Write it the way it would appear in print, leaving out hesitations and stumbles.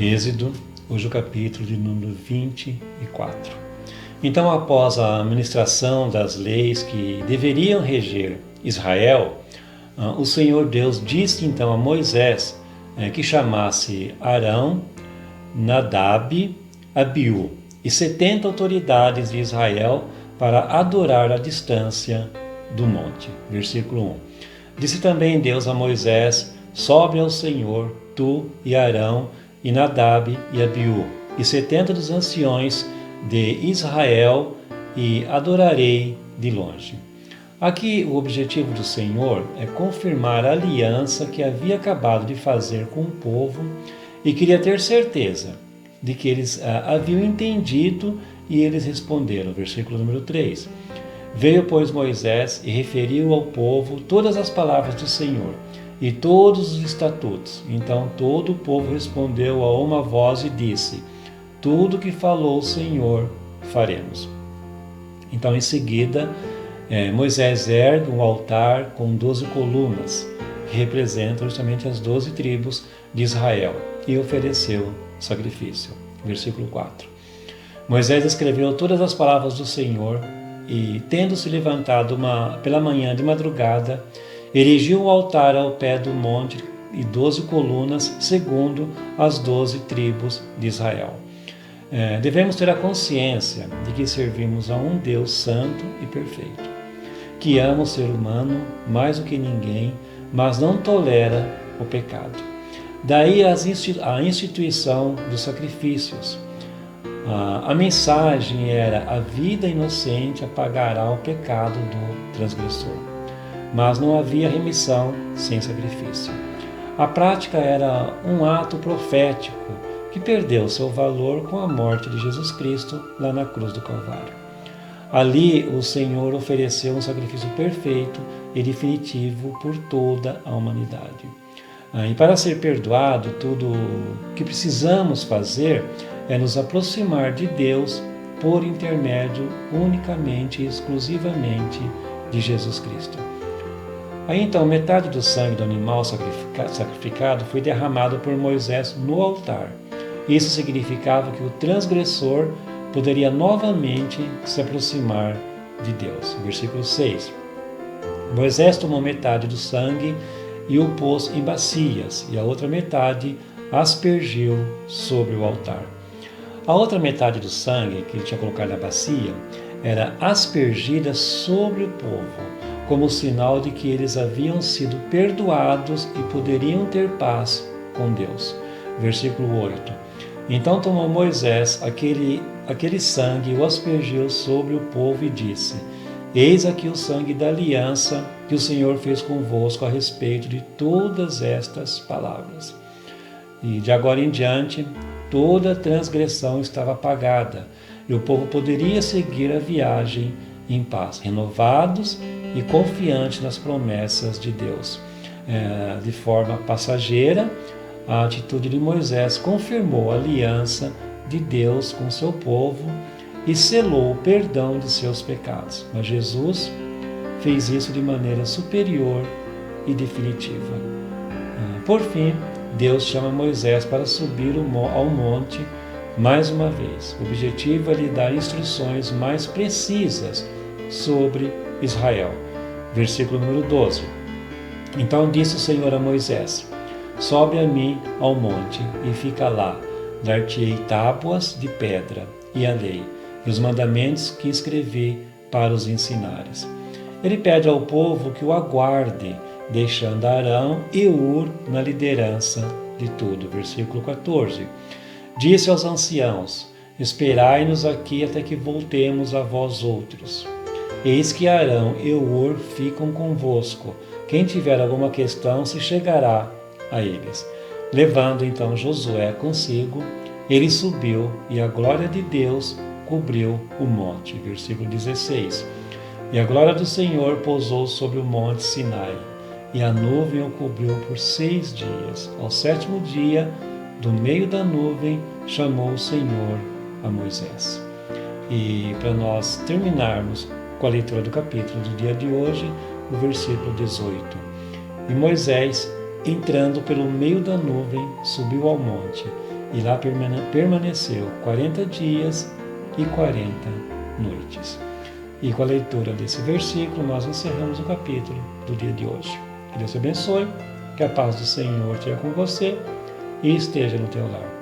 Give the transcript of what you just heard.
Êxodo, hoje o capítulo de número 24. Então, após a administração das leis que deveriam reger Israel, o Senhor Deus disse então a Moisés que chamasse Arão, Nadab, Abiú e 70 autoridades de Israel para adorar à distância do monte. Versículo 1. Disse também Deus a Moisés: sobe ao Senhor, tu e Arão, e Nadab e Abiú, e 70 dos anciões de Israel, e adorarei de longe. Aqui o objetivo do Senhor é confirmar a aliança que havia acabado de fazer com o povo e queria ter certeza de que eles haviam entendido e eles responderam. Versículo número 3. Veio, pois, Moisés e referiu ao povo todas as palavras do Senhor e todos os estatutos. Então todo o povo respondeu a uma voz e disse: tudo que falou o Senhor faremos. Então em seguida Moisés ergue um altar com 12 colunas, que representam justamente as 12 tribos de Israel, e ofereceu sacrifício. Versículo 4. Moisés escreveu todas as palavras do Senhor e, tendo se levantado pela manhã de madrugada, erigiu um altar ao pé do monte e 12 colunas, segundo as 12 tribos de Israel. Devemos ter a consciência de que servimos a um Deus santo e perfeito, que ama o ser humano mais do que ninguém, mas não tolera o pecado. Daí a instituição dos sacrifícios. A mensagem era: a vida inocente apagará o pecado do transgressor. Mas não havia remissão sem sacrifício. A prática era um ato profético que perdeu seu valor com a morte de Jesus Cristo lá na cruz do Calvário. Ali o Senhor ofereceu um sacrifício perfeito e definitivo por toda a humanidade. E para ser perdoado, tudo o que precisamos fazer é nos aproximar de Deus por intermédio unicamente e exclusivamente de Jesus Cristo. Aí então metade do sangue do animal sacrificado foi derramado por Moisés no altar. Isso significava que o transgressor poderia novamente se aproximar de Deus. Versículo 6. Moisés tomou metade do sangue e o pôs em bacias, e a outra metade aspergiu sobre o altar. A outra metade do sangue que ele tinha colocado na bacia era aspergida sobre o povo, como sinal de que eles haviam sido perdoados e poderiam ter paz com Deus. Versículo 8. Então tomou Moisés aquele sangue e o aspergiu sobre o povo e disse: eis aqui o sangue da aliança que o Senhor fez convosco a respeito de todas estas palavras. E de agora em diante, toda transgressão estava apagada, e o povo poderia seguir a viagem em paz, renovados e confiantes nas promessas de Deus. De forma passageira, a atitude de Moisés confirmou a aliança de Deus com seu povo e selou o perdão de seus pecados. Mas Jesus fez isso de maneira superior e definitiva. Por fim, Deus chama Moisés para subir ao monte mais uma vez. O objetivo é lhe dar instruções mais precisas sobre Israel. Versículo número 12. Então disse o Senhor a Moisés: sobe a mim ao monte e fica lá. Dar-te-ei tábuas de pedra e a lei, e os mandamentos que escrevi para os ensinares. Ele pede ao povo que o aguarde, deixando Arão e Hur na liderança de tudo. Versículo 14. Disse aos anciãos: esperai-nos aqui até que voltemos a vós outros. Eis que Arão e Hur ficam convosco. Quem tiver alguma questão se chegará a eles. Levando então Josué consigo, ele subiu e a glória de Deus cobriu o monte. Versículo 16. E a glória do Senhor pousou sobre o monte Sinai, e a nuvem o cobriu por 6 dias. Ao 7º dia, do meio da nuvem, chamou o Senhor a Moisés. E para nós terminarmos com a leitura do capítulo do dia de hoje, o versículo 18. E Moisés, entrando pelo meio da nuvem, subiu ao monte, e lá permaneceu 40 dias e 40 noites. E com a leitura desse versículo, nós encerramos o capítulo do dia de hoje. Que Deus te abençoe, que a paz do Senhor esteja com você e esteja no teu lar.